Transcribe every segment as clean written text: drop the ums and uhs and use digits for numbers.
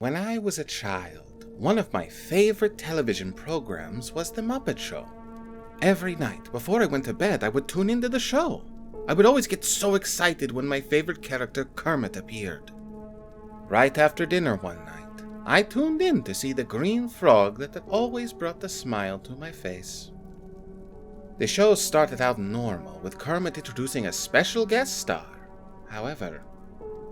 When I was a child, one of my favorite television programs was The Muppet Show. Every night, before I went to bed, I would tune into the show. I would always get so excited when my favorite character, Kermit, appeared. Right after dinner one night, I tuned in to see the green frog that had always brought a smile to my face. The show started out normal, with Kermit introducing a special guest star. However,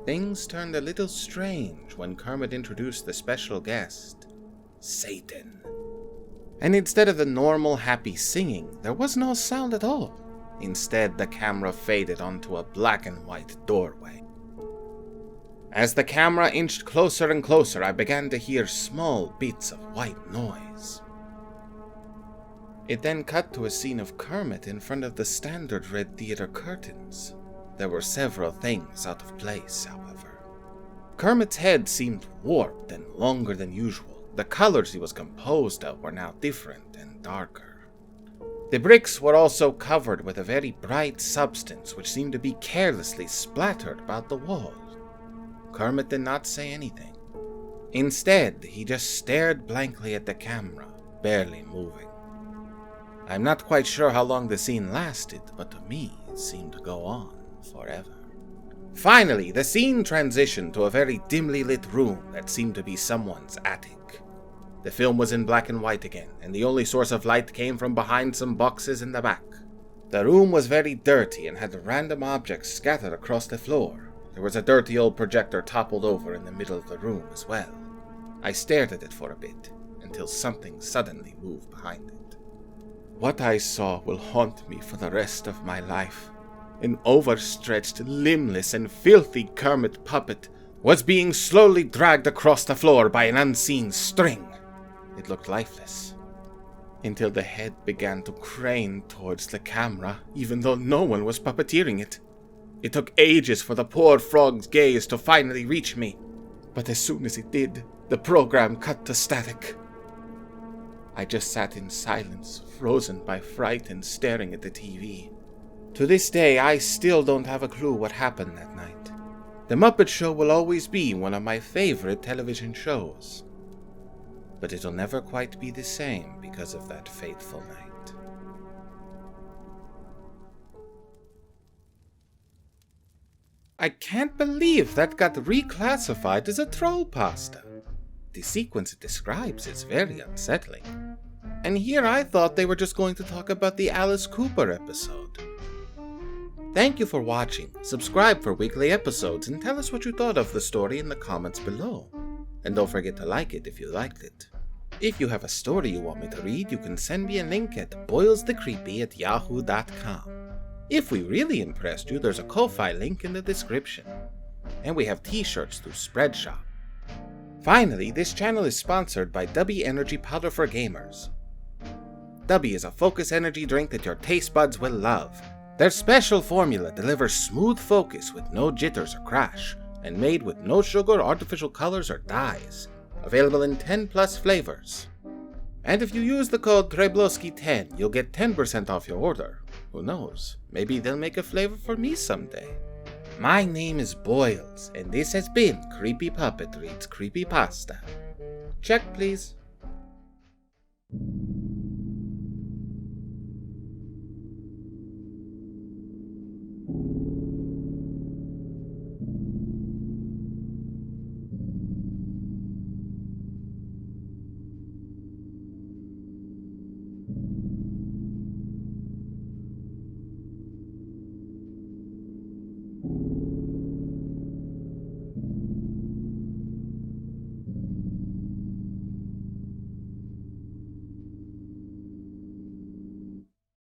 things turned a little strange when Kermit introduced the special guest, Satan. And instead of the normal happy singing, there was no sound at all. Instead, the camera faded onto a black and white doorway. As the camera inched closer and closer, I began to hear small bits of white noise. It then cut to a scene of Kermit in front of the standard red theater curtains. There were several things out of place, however. Kermit's head seemed warped and longer than usual. The colors he was composed of were now different and darker. The bricks were also covered with a very bright substance which seemed to be carelessly splattered about the wall. Kermit did not say anything. Instead, he just stared blankly at the camera, barely moving. I'm not quite sure how long the scene lasted, but to me it seemed to go on forever. Finally, the scene transitioned to a very dimly lit room that seemed to be someone's attic. The film was in black and white again, and the only source of light came from behind some boxes in the back. The room was very dirty and had random objects scattered across the floor. There was a dirty old projector toppled over in the middle of the room as well. I stared at it for a bit, until something suddenly moved behind it. What I saw will haunt me for the rest of my life. An overstretched, limbless, and filthy Kermit puppet was being slowly dragged across the floor by an unseen string. It looked lifeless, until the head began to crane towards the camera, even though no one was puppeteering it. It took ages for the poor frog's gaze to finally reach me, but as soon as it did, the program cut to static. I just sat in silence, frozen by fright and staring at the TV. To this day, I still don't have a clue what happened that night. The Muppet Show will always be one of my favorite television shows. But it'll never quite be the same because of that fateful night. I can't believe that got reclassified as a troll pasta. The sequence it describes is very unsettling. And here I thought they were just going to talk about the Alice Cooper episode. Thank you for watching. Subscribe for weekly episodes and tell us what you thought of the story in the comments below. And don't forget to like it if you liked it. If you have a story you want me to read, you can send me a link at boilsthecreepy@yahoo.com. If we really impressed you, there's a Ko-Fi link in the description. And we have t-shirts through Spreadshop. Finally, this channel is sponsored by W Energy Powder for Gamers. W is a focus energy drink that your taste buds will love. Their special formula delivers smooth focus with no jitters or crash, and made with no sugar, artificial colors, or dyes. Available in 10 plus flavors. And if you use the code TREBLOSKI10, you'll get 10% off your order. Who knows, maybe they'll make a flavor for me someday. My name is Boils, and this has been Creepy Puppet Reads Creepypasta. Check, please.